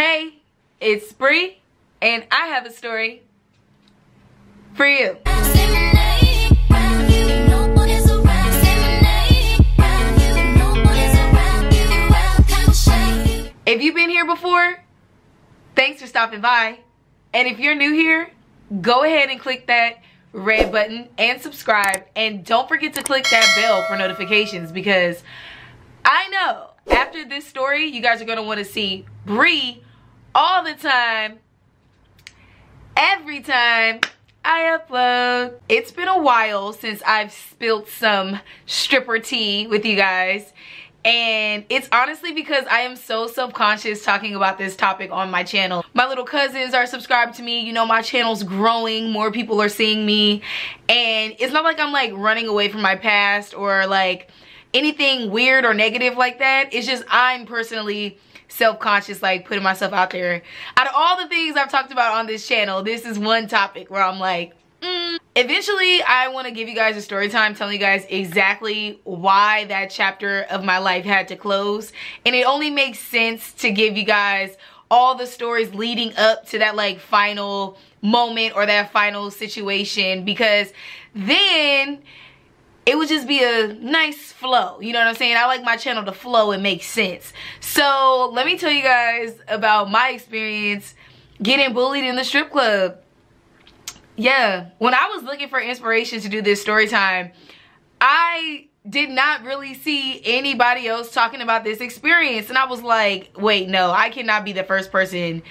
Hey, it's Bree, and I have a story for you. If you've been here before, thanks for stopping by. And if you're new here, go ahead and click that red button and subscribe. And don't forget to click that bell for notifications, because I know after this story, you guys are going to want to see Bree all the time, every time I upload. It's been a while since I've spilled some stripper tea with you guys. And it's honestly because I am so self-conscious talking about this topic on my channel. My little cousins are subscribed to me. You know, my channel's growing. More people are seeing me. And it's not like I'm like running away from my past or like anything weird or negative like that. It's just I'm personally self-conscious, like putting myself out there. Out of all the things I've talked about on this channel, this is one topic where I'm like, Eventually, I want to give you guys a story time telling you guys exactly why that chapter of my life had to close. And it only makes sense to give you guys all the stories leading up to that like final moment or that final situation, because then it would just be a nice flow. You know what I'm saying? I like my channel to flow and make sense. So let me tell you guys about my experience getting bullied in the strip club. Yeah, when I was looking for inspiration to do this story time, I did not really see anybody else talking about this experience. And I was like, wait, no, I cannot be the first person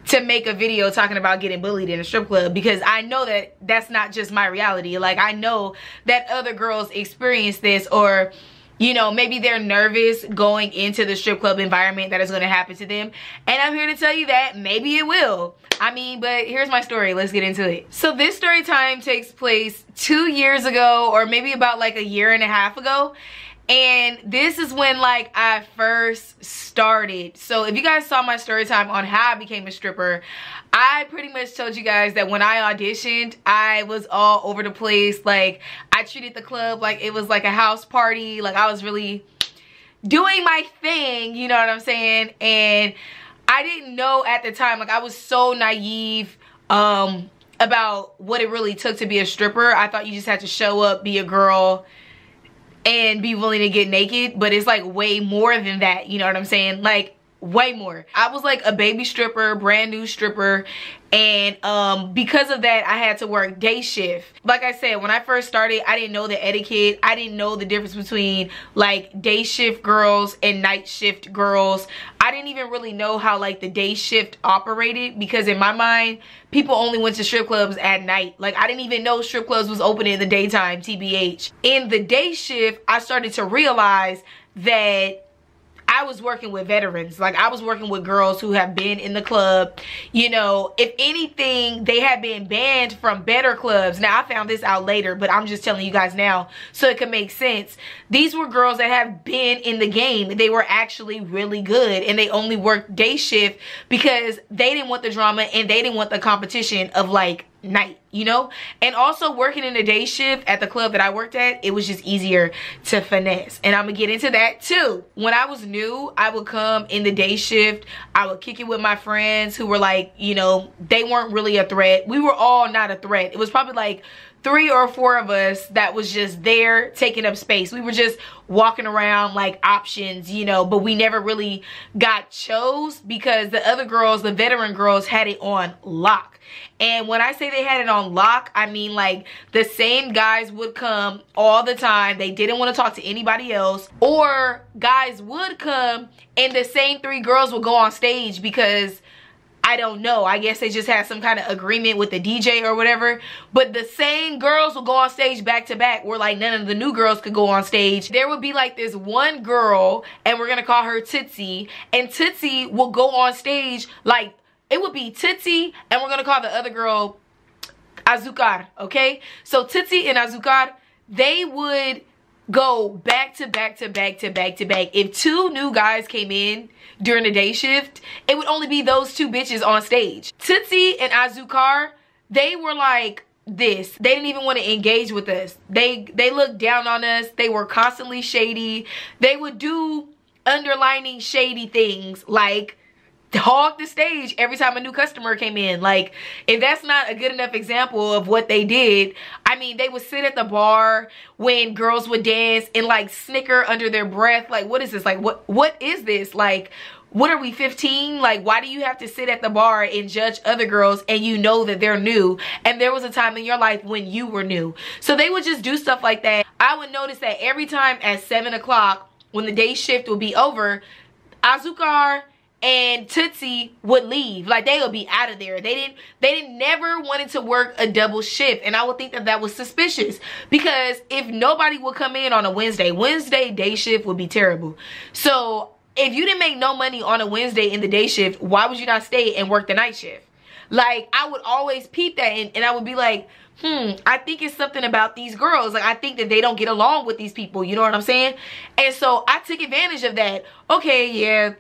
to make a video talking about getting bullied in a strip club, because I know that that's not just my reality. Like, I know that other girls experience this, or you know, maybe they're nervous going into the strip club environment that is going to happen to them. And I'm here to tell you that maybe it will. I mean, but here's my story. Let's get into it. So this story time takes place 2 years ago, or maybe about like a year and a half ago. And this is when like I first started. So if you guys saw my story time on how I became a stripper, I pretty much told you guys that when I auditioned, I was all over the place. Like, I treated the club like it was like a house party. Like, I was really doing my thing, you know what I'm saying? And I didn't know at the time, like I was so naive about what it really took to be a stripper. I thought you just had to show up, be a girl, and be willing to get naked. But it's like way more than that, you know what I'm saying? Like, way more. I was like a baby stripper, brand new stripper, and because of that I had to work day shift. Like I said, when I first started, I didn't know the etiquette. I didn't know the difference between like day shift girls and night shift girls. I didn't even really know how like the day shift operated, because in my mind people only went to strip clubs at night. Like, I didn't even know strip clubs was open in the daytime, TBH. In the day shift, I started to realize that I was working with veterans. Like, I was working with girls who have been in the club. You know, if anything, they had been banned from better clubs. Now, I found this out later, but I'm just telling you guys now so it can make sense. These were girls that have been in the game. They were actually really good, and they only worked day shift because they didn't want the drama and they didn't want the competition of like night, you know? And also working in the day shift at the club that I worked at, it was just easier to finesse. And I'm gonna get into that too. When I was new, I would come in the day shift. I would kick it with my friends who were like, you know, they weren't really a threat. We were all not a threat. It was probably like 3 or 4 of us that was just there taking up space. We were just walking around like options, you know, but we never really got chose because the other girls, the veteran girls, had it on lock. And when I say they had it on lock, I mean like the same guys would come all the time. They didn't want to talk to anybody else. Or guys would come and the same 3 girls would go on stage because, I don't know, I guess they just had some kind of agreement with the DJ or whatever. But the same girls would go on stage back to back, where like none of the new girls could go on stage. There would be like this one girl, and we're gonna call her Tootsie, and Tootsie will go on stage like, it would be Tootsie, and we're gonna call the other girl Azúcar, okay? So Tootsie and Azúcar, they would go back to back to back to back to back. If 2 new guys came in during the day shift, it would only be those 2 bitches on stage. Tootsie and Azúcar, they were like this. They didn't even want to engage with us. They looked down on us. They were constantly shady. They would do underlining shady things like hog the stage every time a new customer came in. Like, if that's not a good enough example of what they did, I mean, they would sit at the bar when girls would dance and like snicker under their breath. Like, what is this? Like, what is this? Like, what are we, 15? Like, why do you have to sit at the bar and judge other girls and you know that they're new? And there was a time in your life when you were new. So they would just do stuff like that. I would notice that every time at 7 o'clock when the day shift would be over, Azúcar and Tootsie would leave. Like, they would be out of there. They didn't never wanted to work a double shift, and I would think that that was suspicious, because if nobody would come in on a Wednesday day shift would be terrible. So if you didn't make no money on a Wednesday in the day shift, why would you not stay and work the night shift? Like, I would always peep that, and I would be like, I think it's something about these girls. Like, I think that they don't get along with these people, you know what I'm saying? And so I took advantage of that. Okay, yeah,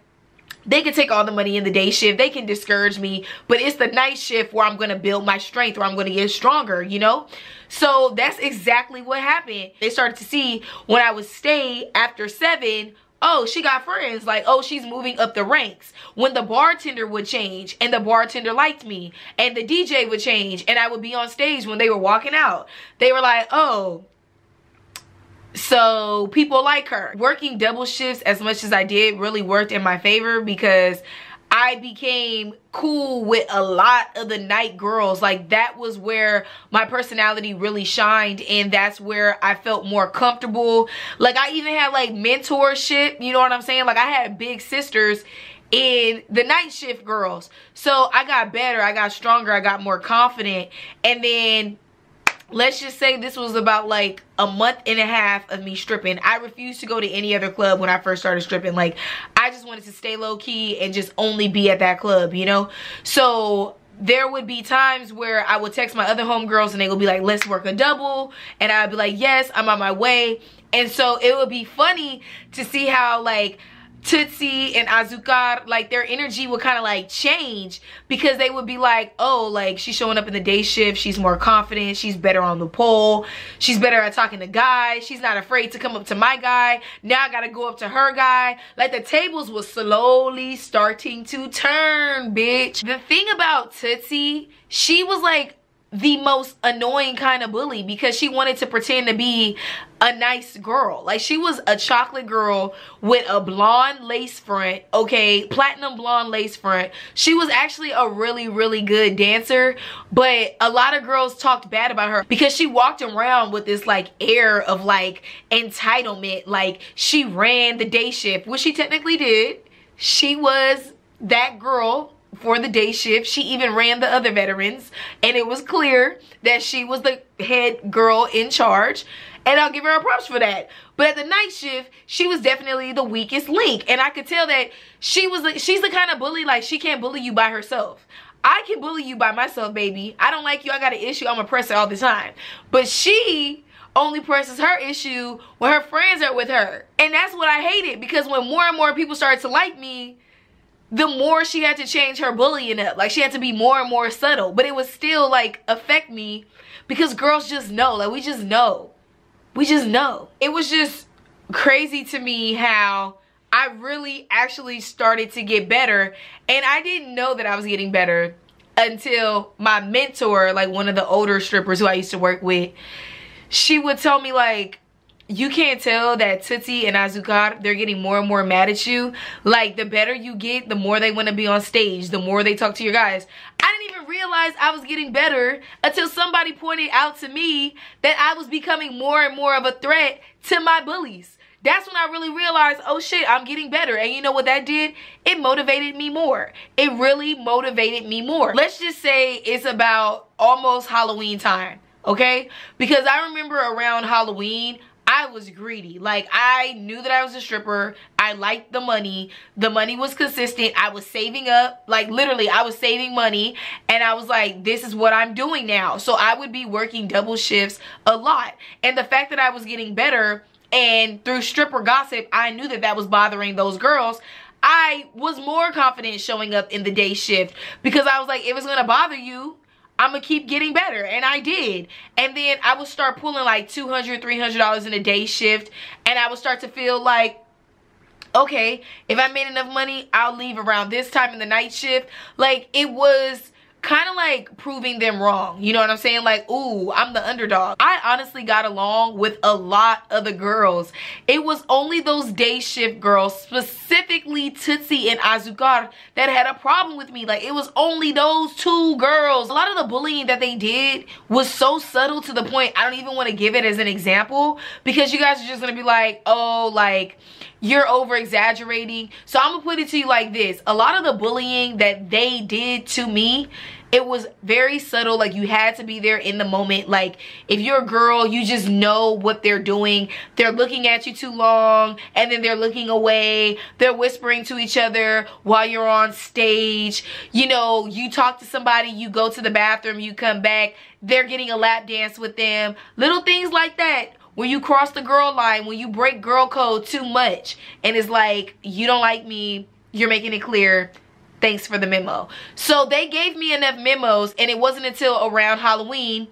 they can take all the money in the day shift, they can discourage me, but it's the night shift where I'm going to build my strength, where I'm going to get stronger, you know? So that's exactly what happened. They started to see when I would stay after 7, oh, she got friends. Like, oh, she's moving up the ranks. When the bartender would change and the bartender liked me, and the DJ would change and I would be on stage when they were walking out, they were like, oh, so people like her. Working double shifts as much as I did really worked in my favor, because I became cool with a lot of the night girls. Like, that was where my personality really shined, and that's where I felt more comfortable. Like, I even had like mentorship, you know what I'm saying? Like, I had big sisters in the night shift girls. So I got better, I got stronger, I got more confident. And then let's just say this was about like a month and a half of me stripping. I refused to go to any other club when I first started stripping. Like, I just wanted to stay low key and just only be at that club, you know? So there would be times where I would text my other homegirls and they would be like, let's work a double. And I'd be like, yes, I'm on my way. And so it would be funny to see how like Tootsie and Azúcar, like, their energy would kind of like change, because they would be like, oh, like, she's showing up in the day shift, she's more confident, she's better on the pole, she's better at talking to guys, she's not afraid to come up to my guy, now I gotta go up to her guy. Like, the tables was slowly starting to turn, bitch. The thing about Tootsie, she was like the most annoying kind of bully, because she wanted to pretend to be a nice girl. Like, she was a chocolate girl with a blonde lace front, okay, platinum blonde lace front. She was actually a really, really good dancer, but a lot of girls talked bad about her because she walked around with this like air of like entitlement, like she ran the day shift, which she technically did. She was that girl for the day shift. She even ran the other veterans, and it was clear that she was the head girl in charge, and I'll give her a props for that. But at the night shift, she was definitely the weakest link, and I could tell that she's the kind of bully, like, she can't bully you by herself. I can bully you by myself, baby. I don't like you, I got an issue, I'm gonna press it all the time. But she only presses her issue when her friends are with her, and that's what I hated, because when more and more people started to like me, the more she had to change her bullying up. Like, she had to be more and more subtle, but it would still like affect me, because girls just know. Like, we just know. We just know. It was just crazy to me how I really actually started to get better, and I didn't know that I was getting better until my mentor, like one of the older strippers who I used to work with, she would tell me like, you can't tell that Tootsie and Azúcar, they're getting more and more mad at you. Like, the better you get, the more they want to be on stage, the more they talk to your guys. I didn't even realize I was getting better until somebody pointed out to me that I was becoming more and more of a threat to my bullies. That's when I really realized, oh shit, I'm getting better. And you know what that did? It motivated me more. It really motivated me more. Let's just say it's about almost Halloween time, okay? Because I remember around Halloween, I was greedy. Like, I knew that I was a stripper. I liked the money. The money was consistent. I was saving up. Like, literally, I was saving money. And I was like, this is what I'm doing now. So I would be working double shifts a lot. And the fact that I was getting better, and through stripper gossip, I knew that that was bothering those girls, I was more confident showing up in the day shift, because I was like, if it's going to bother you, I'm gonna keep getting better. And I did. And then I would start pulling like $200, $300 in a day shift, and I would start to feel like, okay, if I made enough money, I'll leave around this time in the night shift. Like, it was kind of like proving them wrong. You know what I'm saying? Like, ooh, I'm the underdog. I honestly got along with a lot of the girls. It was only those day shift girls, specifically Tootsie and Azúcar, that had a problem with me. Like, it was only those two girls. A lot of the bullying that they did was so subtle to the point I don't even want to give it as an example, because you guys are just gonna be like, oh, like, you're over exaggerating. So I'm gonna put it to you like this. A lot of the bullying that they did to me, it was very subtle. Like, you had to be there in the moment. Like, if you're a girl, you just know what they're doing. They're looking at you too long, and then they're looking away. They're whispering to each other while you're on stage. You know, you talk to somebody, you go to the bathroom, you come back, they're getting a lap dance with them. Little things like that. When you cross the girl line, when you break girl code too much, and it's like, you don't like me, you're making it clear, thanks for the memo. So they gave me enough memos, and it wasn't until around Halloween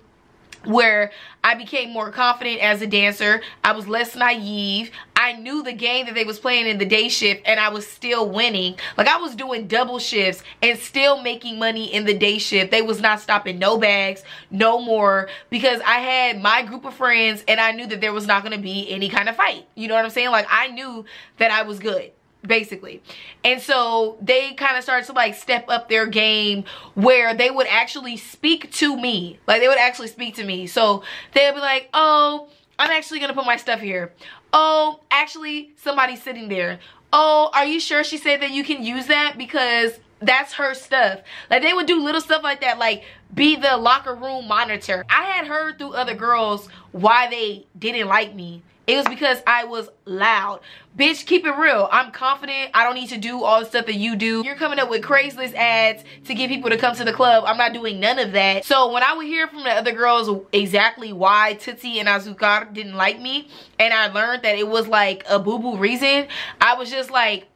where I became more confident as a dancer. I was less naive. I knew the game that they was playing in the day shift, and I was still winning. Like, I was doing double shifts and still making money in the day shift. They was not stopping no bags, no more, because I had my group of friends, and I knew that there was not going to be any kind of fight. You know what I'm saying? Like, I knew that I was good, basically. And so they kind of started to like step up their game, where they would actually speak to me. Like, they would actually speak to me. So they'd be like, oh, I'm actually gonna put my stuff here. Oh, actually somebody's sitting there. Oh, are you sure she said that you can use that, because that's her stuff? Like, they would do little stuff like that, like be the locker room monitor. I had heard through other girls why they didn't like me. It was because I was loud. Bitch, keep it real. I'm confident. I don't need to do all the stuff that you do. You're coming up with Craigslist ads to get people to come to the club. I'm not doing none of that. So when I would hear from the other girls exactly why Tootsie and Azúcar didn't like me, and I learned that it was like a boo-boo reason, I was just like,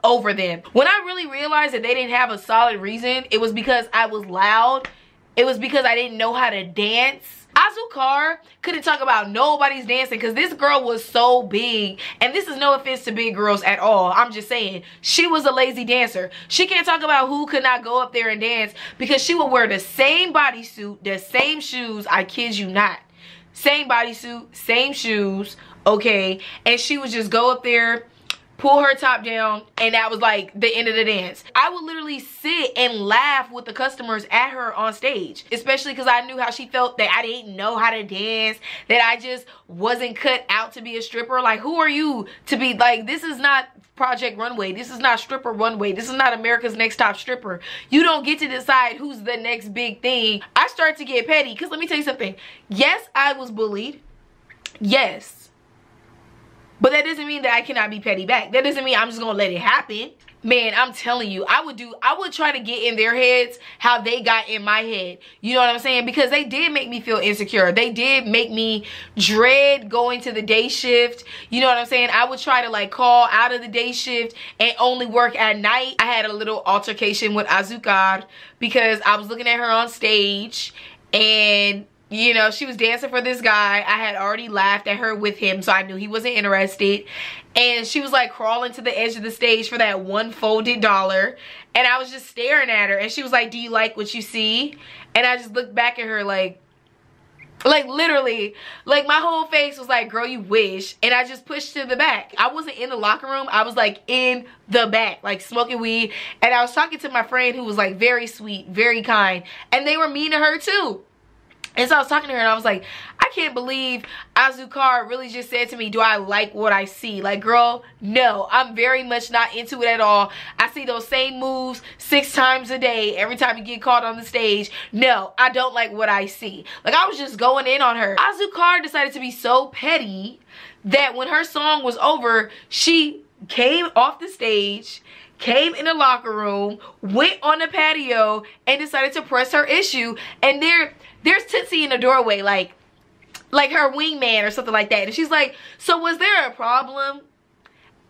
over them. When I really realized that they didn't have a solid reason, it was because I was loud. It was because I didn't know how to dance. Azúcar couldn't talk about nobody's dancing, because this girl was so big, and this is no offense to big girls at all. I'm just saying, she was a lazy dancer. She can't talk about who could not go up there and dance, because she would wear the same bodysuit, the same shoes, I kid you not. Same bodysuit, same shoes, okay? And she would just go up there, pull her top down, and that was like the end of the dance. I would literally sit and laugh with the customers at her on stage, especially because I knew how she felt that I didn't know how to dance, that I just wasn't cut out to be a stripper. Like, who are you to be like, this is not Project Runway, this is not Stripper Runway, this is not America's Next Top Stripper. You don't get to decide who's the next big thing. I started to get petty, because let me tell you something. Yes, I was bullied. Yes. But that doesn't mean that I cannot be petty back. That doesn't mean I'm just gonna let it happen. Man, I'm telling you, I would try to get in their heads how they got in my head. You know what I'm saying? Because they did make me feel insecure. They did make me dread going to the day shift. You know what I'm saying? I would try to like call out of the day shift and only work at night. I had a little altercation with Azúcar because I was looking at her on stage, and you know, she was dancing for this guy. I had already laughed at her with him, so I knew he wasn't interested. And she was like crawling to the edge of the stage for that one folded dollar. And I was just staring at her. And she was like, do you like what you see? And I just looked back at her like literally, like my whole face was like, girl, you wish. And I just pushed to the back. I wasn't in the locker room. I was like in the back, like smoking weed. And I was talking to my friend who was like very sweet, very kind. And they were mean to her too. And so I was talking to her, and I was like, I can't believe Azúcar really just said to me, do I like what I see? Like, girl, no, I'm very much not into it at all. I see those same moves 6 times a day every time you get caught on the stage. No, I don't like what I see. Like, I was just going in on her. Azúcar decided to be so petty that when her song was over, she came off the stage, came in the locker room, went on the patio, and decided to press her issue. And there's Tootsie in the doorway, like her wingman or something like that. And she's like, so was there a problem?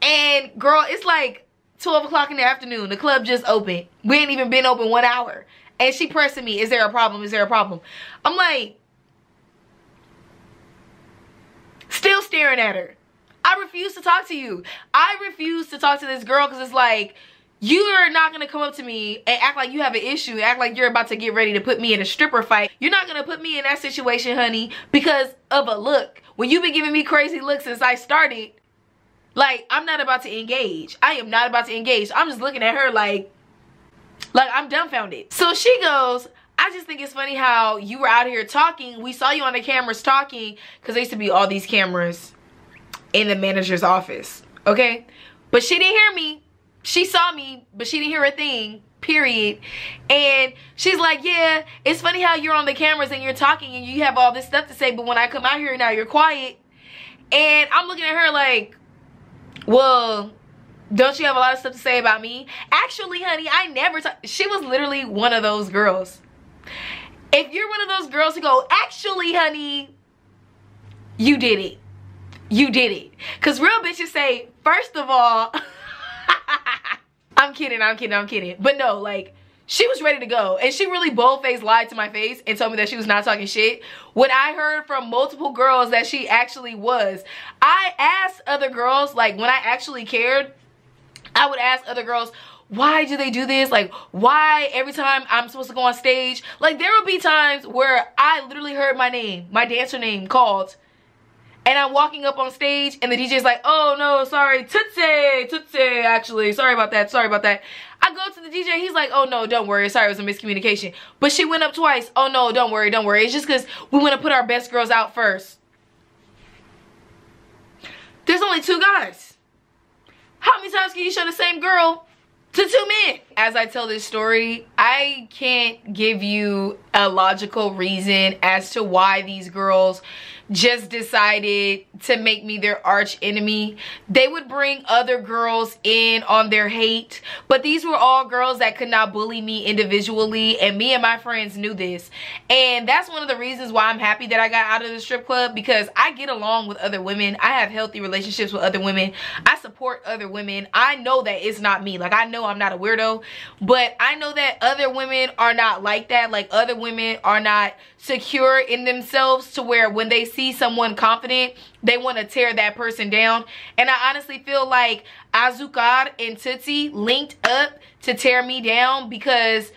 And girl, it's like 12 o'clock in the afternoon. The club just opened. We ain't even been open 1 hour. And she pressing me, is there a problem? Is there a problem? I'm like, still staring at her. I refuse to talk to you. I refuse to talk to this girl because it's like, you are not going to come up to me and act like you have an issue, act like you're about to get ready to put me in a stripper fight. You're not going to put me in that situation, honey, because of a look. When you've been giving me crazy looks since I started, like, I'm not about to engage. I am not about to engage. I'm just looking at her like I'm dumbfounded. So she goes, I just think it's funny how you were out here talking. We saw you on the cameras talking, because there used to be all these cameras in the manager's office, okay? But she didn't hear me. She saw me, but she didn't hear a thing, period. And she's like, yeah, it's funny how you're on the cameras and you're talking and you have all this stuff to say, but when I come out here now, you're quiet. And I'm looking at her like, well, don't you have a lot of stuff to say about me? Actually, honey, I never talk. She was literally one of those girls. If you're one of those girls who go, actually, honey, you did it. You did it. Because real bitches say, first of all, I'm kidding. But no, like, she was ready to go. And she really bold-faced lied to my face and told me that she was not talking shit. When I heard from multiple girls that she actually was. I asked other girls, like, when I actually cared, I would ask other girls, why do they do this? Like, why every time I'm supposed to go on stage? Like, there would be times where I literally heard my name, my dancer name called, and I'm walking up on stage and the DJ's like, oh no, sorry, Tootsie, actually, sorry about that. I go to the DJ, he's like, oh no, don't worry, sorry, it was a miscommunication. But she went up twice, oh no, don't worry, it's just because we want to put our best girls out first. There's only 2 guys. How many times can you show the same girl to 2 men? As I tell this story, I can't give you a logical reason as to why these girls just decided to make me their arch enemy. They would bring other girls in on their hate, but these were all girls that could not bully me individually, and me and my friends knew this. And that's one of the reasons why I'm happy that I got out of the strip club, because I get along with other women. I have healthy relationships with other women. I support other women. I know that it's not me. Like, I know I'm not a weirdo, but I know that other women are not like that. Like, other women are not secure in themselves to where when they see someone confident, they want to tear that person down. And I honestly feel like Azúcar and Tootsie linked up to tear me down because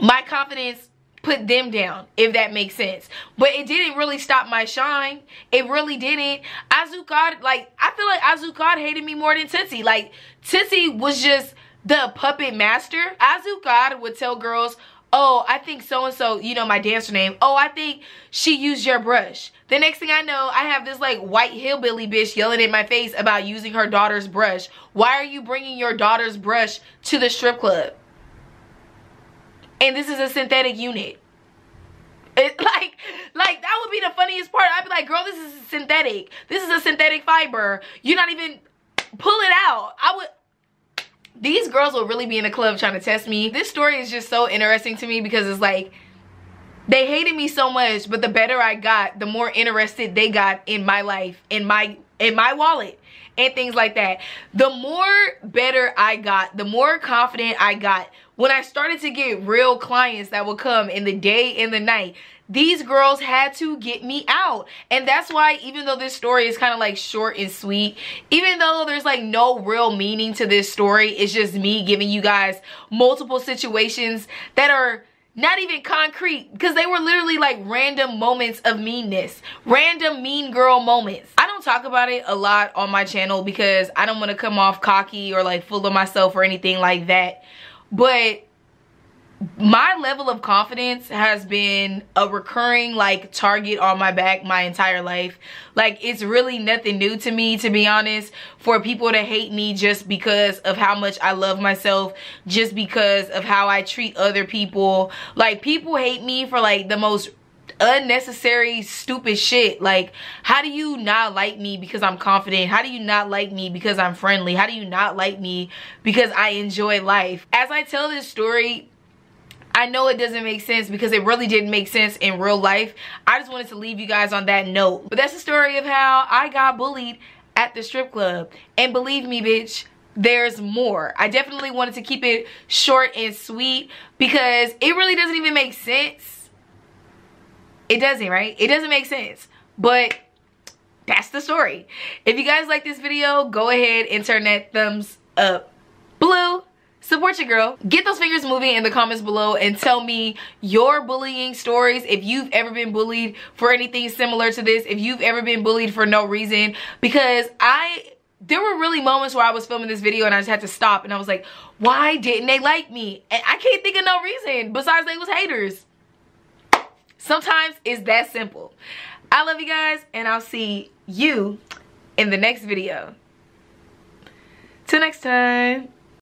my confidence put them down, if that makes sense. But it didn't really stop my shine. It really didn't. Azúcar, like, I feel like Azúcar hated me more than Tootsie. Like, Tootsie was just the puppet master. Azúcar would tell girls, oh, I think so-and-so, you know, my dancer name. Oh, I think she used your brush. The next thing I know, I have this, like, white hillbilly bitch yelling in my face about using her daughter's brush. Why are you bringing your daughter's brush to the strip club? And this is a synthetic unit. Like that would be the funniest part. I'd be like, girl, this is synthetic. This is a synthetic fiber. You're not even, pull it out. These girls will really be in the club trying to test me. This story is just so interesting to me because it's like, they hated me so much, but the better I got, the more interested they got in my life, in my wallet, and things like that. The more better I got, the more confident I got. When I started to get real clients that would come in the day and the night, these girls had to get me out. And that's why, even though this story is kind of like short and sweet, even though there's like no real meaning to this story, it's just me giving you guys multiple situations that are not even concrete, because they were literally like random moments of meanness, random mean girl moments. I don't talk about it a lot on my channel because I don't want to come off cocky or like full of myself or anything like that. But my level of confidence has been a recurring like target on my back my entire life. Like, it's really nothing new to me, to be honest, for people to hate me just because of how much I love myself, just because of how I treat other people. Like, people hate me for like the most unnecessary stupid shit. Like, how do you not like me because I'm confident? How do you not like me because I'm friendly? How do you not like me because I enjoy life? As I tell this story, I know it doesn't make sense because it really didn't make sense in real life. I just wanted to leave you guys on that note. But that's the story of how I got bullied at the strip club. And believe me, bitch, there's more. I definitely wanted to keep it short and sweet because it really doesn't even make sense. It doesn't, right? It doesn't make sense. But that's the story. If you guys like this video, go ahead and turn that thumbs up blue. Support your girl. Get those fingers moving in the comments below and tell me your bullying stories. If you've ever been bullied for anything similar to this. If you've ever been bullied for no reason. Because there were really moments where I was filming this video and I just had to stop and I was like, why didn't they like me? And I can't think of no reason besides they was haters. Sometimes it's that simple. I love you guys and I'll see you in the next video. Till next time.